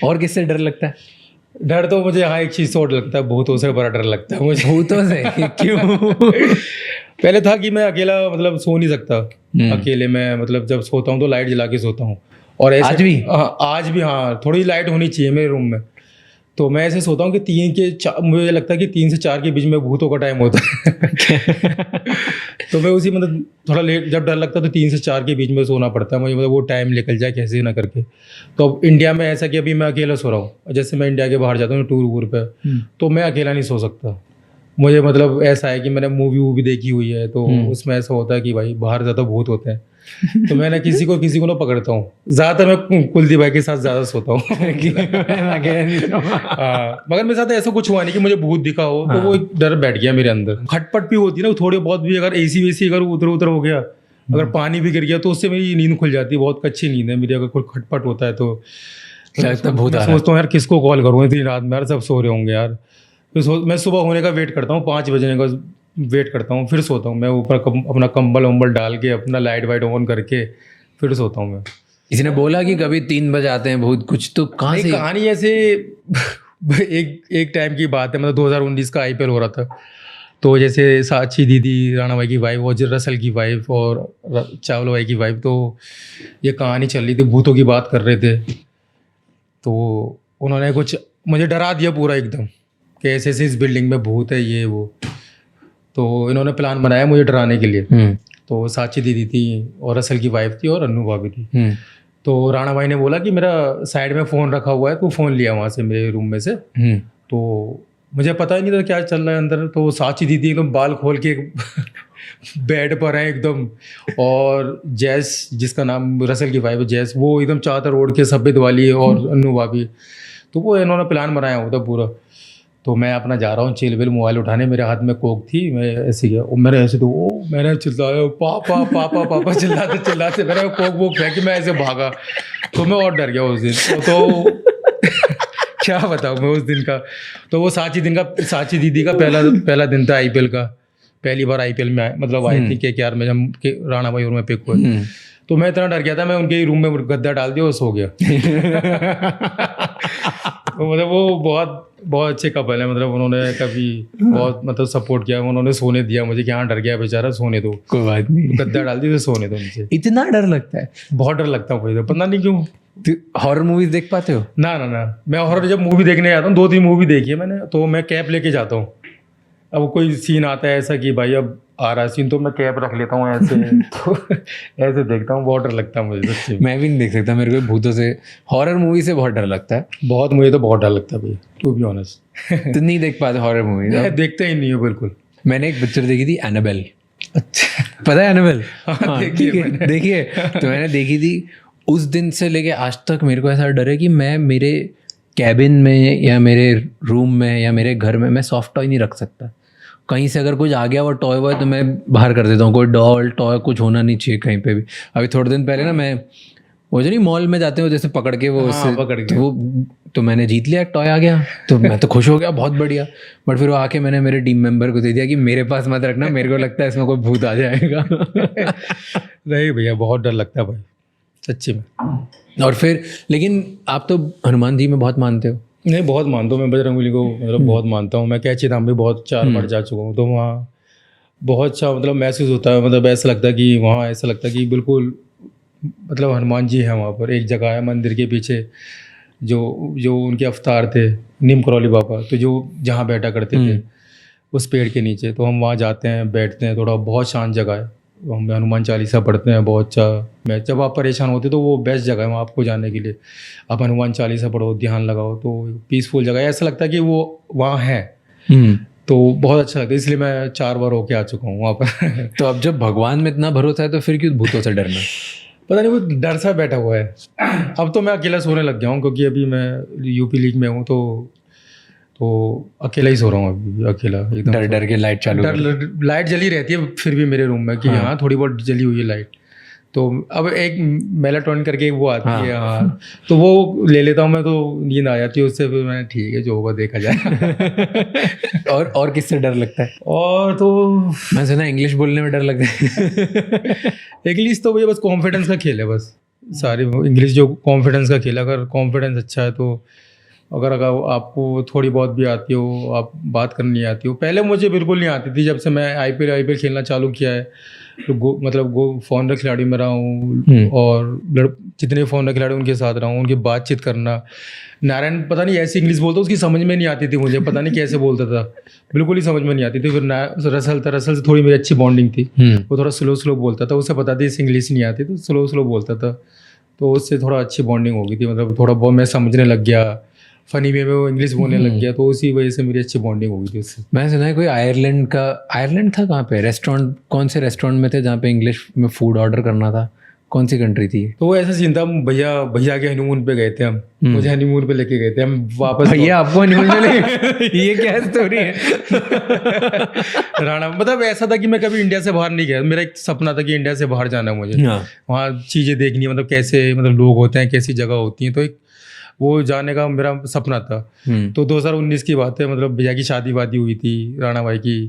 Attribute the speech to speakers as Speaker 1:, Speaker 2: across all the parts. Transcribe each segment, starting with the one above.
Speaker 1: और किससे डर लगता है?
Speaker 2: डर तो मुझे हाँ एक चीज़ से और लगता है, भूतों से बड़ा डर लगता है मुझे।
Speaker 1: भूतों से? क्यों?
Speaker 2: पहले था कि मैं अकेला मतलब सो नहीं सकता। अकेले मैं मतलब जब सोता हूँ तो लाइट जला के सोता हूँ। और ऐसे
Speaker 1: आज भी?
Speaker 2: हाँ, आज भी हाँ, थोड़ी लाइट होनी चाहिए मेरे रूम में। तो मैं ऐसे सोता हूँ कि मुझे लगता है कि 3 से 4 के बीच में भूतों का टाइम होता है। तो मैं उसी मतलब थोड़ा लेट जब डर लगता है तो 3 से 4 के बीच में सोना पड़ता है मुझे, मतलब वो टाइम निकल जाए कैसे ना करके। तो अब इंडिया में ऐसा कि अभी मैं अकेला सो रहा हूँ, जैसे मैं इंडिया के बाहर जाता हूँ टूर वूर पे, तो मैं अकेला नहीं सो सकता। मुझे मतलब ऐसा है कि मैंने मूवी वूवी देखी हुई है, तो उसमें ऐसा होता है कि भाई बाहर ज़्यादा भूत होते हैं। तो मैं ना किसी को ना पकड़ता हूँ। ज़्यादातर मैं कुलदीप भाई के साथ ज़्यादा सोता हूँ। हाँ, मगर मेरे साथ ऐसा कुछ हुआ नहीं कि मुझे भूत दिखा हो, तो वो एक डर बैठ गया मेरे अंदर। खटपट भी होती है ना थोड़ी बहुत भी, अगर एसी वेसी अगर उधर उधर हो गया, अगर पानी भी गिर गया, तो उससे मेरी नींद खुल जाती है। बहुत अच्छी नींद है मेरी, अगर कोई खटपट होता है तो मैं सोचता हूँ यार किसको कॉल करूँ इतनी रात में, यार सब सो रहे होंगे यार। तो मैं सुबह होने का वेट करता हूँ, 5 बजने का वेट करता हूँ, फिर सोता हूँ मैं ऊपर अपना कंबल वम्बल डाल के, अपना लाइट वाइट ऑन करके फिर सोता हूँ मैं।
Speaker 1: किसी ने बोला कि कभी 3 बजे आते हैं भूत, कुछ तो कहाँ से?
Speaker 2: कहानी ऐसे एक टाइम की बात है, मतलब 2019 का IPL हो रहा था। तो जैसे साक्षी दीदी, राणा भाई की वाइफ, और रसल की वाइफ और चावला भाई की वाइफ, तो ये कहानी चल रही थी, भूतों की बात कर रहे थे। तो उन्होंने कुछ मुझे डरा दिया पूरा एकदम कि ऐसे ऐसे इस बिल्डिंग में भूत है ये वो। तो इन्होंने प्लान बनाया मुझे डराने के लिए। तो साक्षी दीदी थी और रसल की वाइफ थी और अन्नू भाभी थी। तो राणा भाई ने बोला कि मेरा साइड में फ़ोन रखा हुआ है, तो फ़ोन लिया वहाँ से मेरे रूम में से। तो मुझे पता ही नहीं था क्या चल रहा है अंदर। तो साक्षी दीदी एकदम बाल खोल के बेड पर है एकदम, और जैस जिसका नाम रसल की वाइफ है जैस, वो एकदम चादर ओढ़ के सफ़ेद वाली, और अन्नू भाभी। तो वो इन्होंने प्लान बनाया हुआ था पूरा। तो मैं अपना जा रहा हूँ चिल विल मोबाइल उठाने, मेरे हाथ में कोक थी, मैं ऐसे गया और मैंने ऐसे तो मैंने चिल्लाया पापा पापा पापा चिल्लाते चिल्लाते मैंने कोक वोक फेंक के मैं ऐसे भागा। तो मैं और डर गया उस दिन। तो क्या बताऊँ मैं उस दिन का। तो वो साक्षी दीदी का पहला दिन था IPL का। पहली बार IPL में मतलब आई थी KKR में, जब राणा भाई और मैं पिक हुए। तो मैं इतना डर गया था, मैं उनके रूम में गद्दा डाल दिया और सो गया। तो मतलब वो बहुत बहुत अच्छे कपल है, मतलब उन्होंने कभी बहुत मतलब सपोर्ट किया, उन्होंने सोने दिया मुझे कि हाँ डर गया बेचारा, सोने दो,
Speaker 1: कोई बात नहीं,
Speaker 2: गद्दा डाल दी तो सोने दो मुझे।
Speaker 1: इतना डर लगता है?
Speaker 2: बहुत डर लगता है मुझे, पता नहीं क्यों।
Speaker 1: हॉरर मूवीज देख पाते हो?
Speaker 2: ना ना ना, मैं हॉरर जब मूवी देखने जाता हूँ, 2-3 मूवी देखी है मैंने, तो मैं कैप लेके जाता हूँ। अब कोई सीन आता है ऐसा कि भाई अब आ रहा है सीन, तो मैं कैप रख लेता हूँ ऐसे। तो ऐसे देखता हूँ, बहुत डर लगता है मुझे सच्ची।
Speaker 1: मैं भी नहीं देख सकता, मेरे को भूतों से, हॉरर मूवी से बहुत डर लगता है।
Speaker 2: बहुत, मुझे तो बहुत डर लगता है भैया, टू बी ऑनेस्ट।
Speaker 1: तो नहीं देख पाते हॉरर मूवी?
Speaker 2: देखते ही नहीं हो बिल्कुल।
Speaker 1: मैंने एक पिक्चर देखी थी एनाबेल।
Speaker 2: अच्छा,
Speaker 1: पता है एनाबेल?
Speaker 2: हाँ, देखिए।
Speaker 1: तो मैंने देखी थी। उस दिन से लेके आज तक मेरे को ऐसा डर है कि मैं मेरे कैबिन में या मेरे रूम में या मेरे घर में मैं सॉफ्ट टॉय नहीं रख सकता। कहीं से अगर कुछ आ गया वो टॉय वॉय तो मैं बाहर कर देता हूँ। कोई डॉल टॉय कुछ होना नहीं चाहिए कहीं पे भी। अभी थोड़े दिन पहले ना मैं वो जो नहीं मॉल में जाते हो जैसे पकड़ के वो
Speaker 2: हाँ, पकड़ के
Speaker 1: तो मैंने जीत लिया, टॉय आ गया, तो मैं तो खुश हो गया, बहुत बढ़िया। बट फिर वो आके मैंने मेरे टीम मेंबर को दे दिया कि मेरे पास मत रखना, मेरे को लगता है इसमें कोई भूत आ जाएगा।
Speaker 2: नहीं भैया, बहुत डर लगता है भाई सच्ची में।
Speaker 1: और फिर लेकिन आप तो हनुमान जी में बहुत मानते हो?
Speaker 2: नहीं, बहुत मानता हूँ मैं बजरंगबली को, मतलब बहुत मानता हूँ मैं। कैची धाम भी बहुत 4 बार जा चुका हूँ, तो वहाँ बहुत अच्छा मतलब महसूस होता है। मतलब ऐसा लगता है कि वहाँ ऐसा लगता है कि बिल्कुल मतलब हनुमान जी है वहाँ पर। एक जगह है मंदिर के पीछे जो उनके अवतार थे, नीम करौली बाबा, तो जो जहाँ बैठा करते थे उस पेड़ के नीचे, तो हम वहाँ जाते हैं, बैठते हैं, थोड़ा बहुत शांत जगह है। हम हनुमान चालीसा पढ़ते हैं, बहुत अच्छा। मैं जब आप परेशान होते तो वो बेस्ट जगह है वहाँ आपको जाने के लिए। आप हनुमान चालीसा पढ़ो, ध्यान लगाओ, तो पीसफुल जगह है। ऐसा लगता है कि वो वहाँ है, तो बहुत अच्छा लगता है। इसलिए मैं 4 बार होके आ चुका हूँ वहाँ पर।
Speaker 1: तो अब जब भगवान में इतना भरोसा है तो फिर क्यों भूतों से डरना?
Speaker 2: पता नहीं, वो डर सा बैठा हुआ है। अब तो मैं अकेला सोने लग गया हूँ, क्योंकि अभी मैं UP लीग में हूँ, तो अकेला ही सो रहा हूँ अभी, अकेला एकदम।
Speaker 1: डर डर के लाइट चालू
Speaker 2: लाइट जली रहती है फिर भी मेरे रूम में कि हाँ थोड़ी बहुत जली हुई है लाइट। तो अब एक मेलाटोनिन करके वो आती है, हाँ, तो वो ले लेता हूँ मैं, तो नींद आ जाती है उससे। फिर मैं ठीक है जो होगा देखा जाए।
Speaker 1: और किससे डर लगता है?
Speaker 2: और तो
Speaker 1: मैं सुना इंग्लिश बोलने में डर लगता है।
Speaker 2: इंग्लिश तो भैया बस कॉन्फिडेंस का खेल है बस। सारी इंग्लिश जो कॉन्फिडेंस का खेल है, अगर कॉन्फिडेंस अच्छा है तो अगर आपको थोड़ी बहुत भी आती हो, आप बात करनी नहीं आती हो, पहले मुझे बिल्कुल नहीं आती थी। जब से मैं आईपीएल खेलना चालू किया है तो फॉरेनर खिलाड़ी में रहा हूँ और जितने फॉरेनर खिलाड़ी उनके साथ रहा हूँ, उनकी बातचीत करना। नारायण पता नहीं ऐसी इंग्लिश बोलता, उसकी समझ में नहीं आती थी मुझे, पता नहीं कैसे बोलता था, बिल्कुल ही समझ में नहीं आती थी। फिर रसल से थोड़ी मेरी अच्छी बॉन्डिंग थी, वो थोड़ा स्लो बोलता था, उसे पता थी इस इंग्लिश नहीं आती तो स्लो बोलता था, तो उससे थोड़ा अच्छी बॉन्डिंग हो गई थी। मतलब थोड़ा बहुत मैं समझने लग गया, फनी वे में वो इंग्लिश बोलने लग गया, तो उसी वजह से मेरी अच्छी बॉन्डिंग हो गई थी उससे।
Speaker 1: मैंने सुना है कोई आयरलैंड था, कहाँ पे रेस्टोरेंट, कौन से रेस्टोरेंट में थे जहाँ पे इंग्लिश में फूड ऑर्डर करना था, कौन सी कंट्री थी?
Speaker 2: तो वो ऐसा सीन था, भैया के हनीमून पे गए थे हम, मुझे हनीमून पे लेके गए थे हम वापस।
Speaker 1: भैया आपको हनीमून पे ले ये क्या स्टोरी है?
Speaker 2: राणा मतलब ऐसा था कि मैं कभी इंडिया से बाहर नहीं गया, मेरा एक सपना था कि इंडिया से बाहर जाना है मुझे, वहाँ चीज़ें देखनी है, मतलब कैसे मतलब लोग होते हैं, कैसी जगह होती हैं, तो एक वो जाने का मेरा सपना था। तो 2019 की बात है, मतलब भैया की शादी वादी हुई थी राणा भाई की,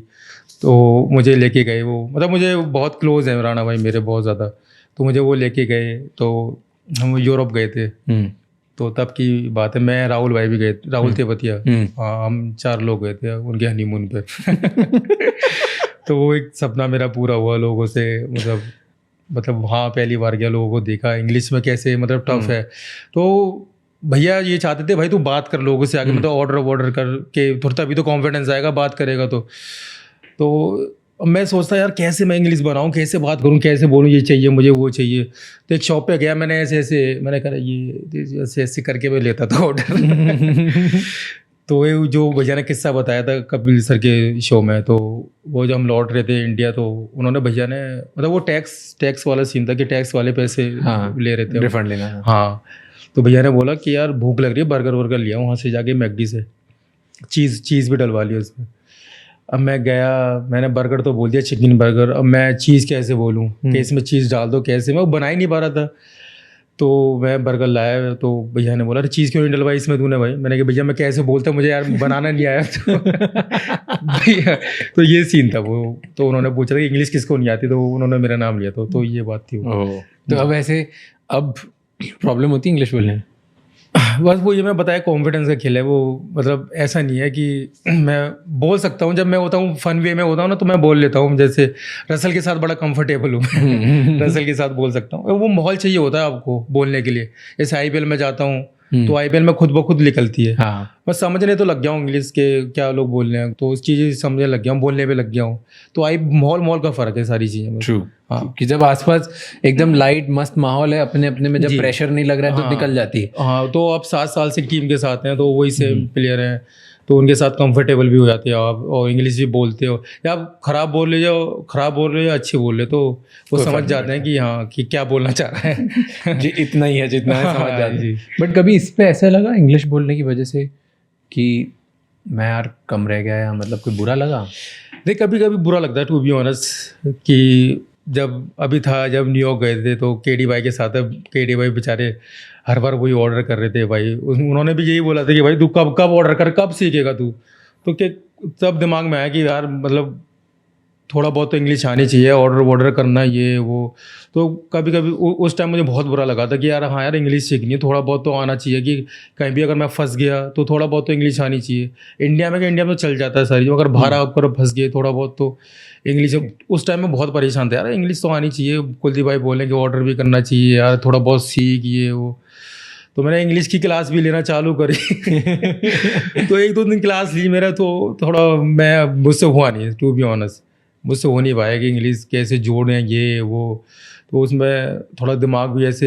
Speaker 2: तो मुझे लेके गए वो, मतलब मुझे बहुत क्लोज है राणा भाई मेरे बहुत ज़्यादा, तो मुझे वो लेके गए, तो हम यूरोप गए थे। तो तब की बात है, मैं राहुल भाई भी गए, राहुल तेवतिया, हाँ हम 4 लोग गए थे उनके हनीमून पे। तो वो एक सपना मेरा पूरा हुआ लोगों से, मतलब हाँ पहली बार गया, लोगों को देखा इंग्लिश में कैसे मतलब टफ है। तो भैया ये चाहते थे भाई तू बात कर लोगों से आगे, मतलब ऑर्डर करके थोड़ा तभी तो कॉन्फिडेंस आएगा, बात करेगा तो मैं सोचता यार कैसे मैं इंग्लिश बनाऊं, कैसे बात करूं, कैसे बोलूं, ये चाहिए मुझे वो चाहिए। तो एक शॉप पे गया, मैंने मैंने कहा ये ऐसे करके मैं लेता था ऑर्डर। तो ये जो भैया ने किस्सा बताया था कपिल सर के शो में, तो वो जब हम लौट रहे थे इंडिया, तो उन्होंने भैया ने मतलब वो टैक्स वाला सीन था कि टैक्स वाले पैसे ले रहे थे,
Speaker 1: रिफंड लेना।
Speaker 2: हाँ, तो भैया ने बोला कि यार भूख लग रही है, बर्गर लिया वहाँ से जाके मैकडी से, चीज़ भी डलवा लिया उसमें। अब मैं गया, मैंने बर्गर तो बोल दिया, चिकन बर्गर, अब मैं चीज़ कैसे बोलूँ कि इसमें चीज़ डाल दो, कैसे, मैं वो बना ही नहीं पा रहा था। तो मैं बर्गर लाया, तो भैया ने बोला अरे चीज़ क्यों नहीं डलवाई इसमें तूने भाई? मैंने कहा भैया मैं कैसे बोलता, मुझे यार बनाना नहीं आया। तो भैया, तो ये सीन था वो, तो उन्होंने पूछा था कि इंग्लिश किसको नहीं आती, तो उन्होंने मेरा नाम लिया, तो ये बात थी।
Speaker 1: तो अब ऐसे अब प्रॉब्लम होती है इंग्लिश बोलने में?
Speaker 2: बस वो ये मैं बताया कॉन्फिडेंस का खेल है वो, मतलब ऐसा नहीं है कि मैं बोल सकता हूँ, जब मैं होता हूँ फन वे में होता हूँ ना, तो मैं बोल लेता हूँ। जैसे रसल के साथ बड़ा कंफर्टेबल हूँ, रसल के साथ बोल सकता हूँ, वो माहौल चाहिए होता है आपको बोलने के लिए। जैसे आईपीएल में जाता हूँ तो आईपीएल में खुद ब खुद निकलती है, बस समझने तो लग गया हूँ इंग्लिश के क्या लोग बोल रहे हैं, तो उस चीज़ समझने लग गया हूँ, बोलने पे लग गया हूँ। तो माहौल का फ़र्क है सारी चीज़ें।
Speaker 1: ट्रू, हाँ, कि जब आसपास एकदम लाइट मस्त माहौल है अपने में, जब प्रेशर नहीं लग रहा है तो निकल जाती है।
Speaker 2: हाँ, तो आप 7 साल से टीम के साथ हैं, तो वही सेम प्लेयर हैं, तो उनके साथ कंफर्टेबल भी हो जाते हो आप, और इंग्लिश भी बोलते हो, या आप खराब बोल रहे हो या अच्छी बोल रहे, तो वो समझ जाते हैं कि हाँ कि क्या बोलना चाह रहा है।
Speaker 1: जी इतना ही है जितना है, समझ जाते हैं। बट कभी इस पे ऐसा लगा इंग्लिश बोलने की वजह से कि मैं यार कम रह गया, या मतलब कोई बुरा लगा?
Speaker 2: नहीं, कभी बुरा लगता है टू बी ऑनेस्ट, कि जब न्यूयॉर्क गए थे तो केडी भाई के साथ, केडी भाई बेचारे हर बार वही ऑर्डर कर रहे थे भाई, उन्होंने भी यही बोला था कि भाई तू कब ऑर्डर कर, कब सीखेगा तू? तो तब दिमाग में आया कि यार मतलब थोड़ा बहुत तो इंग्लिश आनी चाहिए, ऑर्डर करना ये वो। तो कभी उस टाइम मुझे बहुत बुरा लगा था कि यार हाँ यार इंग्लिश सीखनी है, थोड़ा बहुत तो आना चाहिए, कि कहीं भी अगर मैं फंस गया तो थोड़ा बहुत तो इंग्लिश आनी चाहिए। इंडिया में तो चल जाता है सारी, अगर बाहर आकर फंस गए थोड़ा बहुत तो इंग्लिश। उस टाइम में बहुत परेशान था यार, इंग्लिश तो आनी चाहिए, कुलदीप भाई बोलें कि ऑर्डर भी करना चाहिए यार, थोड़ा बहुत सीख ये वो। तो मैंने इंग्लिश की क्लास भी लेना चालू करी। तो 1-2 दिन क्लास ली मेरा, तो थोड़ा मुझसे हुआ नहीं, टू बी ऑनेस्ट, मुझसे हो नहीं पाया कि इंग्लिश कैसे जोड़ें ये वो। तो उसमें थोड़ा दिमाग भी ऐसे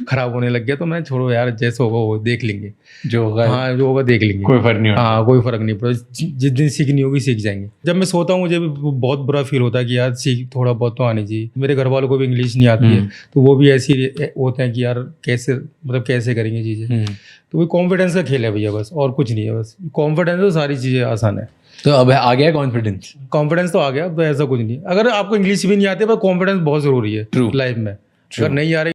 Speaker 2: ख़राब होने लग गया, तो मैं छोड़ो यार, जैसे होगा वो देख लेंगे, जो होगा देख लेंगे,
Speaker 1: कोई फ़र्क नहीं होता।
Speaker 2: हाँ, कोई फ़र्क नहीं पड़ा, जिस दिन सीखनी होगी सीख जाएंगे। जब मैं सोता हूँ मुझे भी बहुत बुरा फील होता है कि यार थोड़ा बहुत तो आनी चाहिए। मेरे घर वालों को भी इंग्लिश नहीं आती है, तो वो भी ऐसे ही होते हैं कि यार कैसे करेंगे चीज़ें। तो वो कॉन्फिडेंस का खेल है भैया, बस और कुछ नहीं है, बस कॉन्फिडेंस तो सारी चीज़ें आसान है।
Speaker 1: तो अब आ गया कॉन्फिडेंस
Speaker 2: तो आ गया, तो ऐसा कुछ नहीं। अगर आपको इंग्लिश भी नहीं आती, पर कॉन्फिडेंस बहुत ज़रूरी है लाइफ में। अगर नहीं आ रही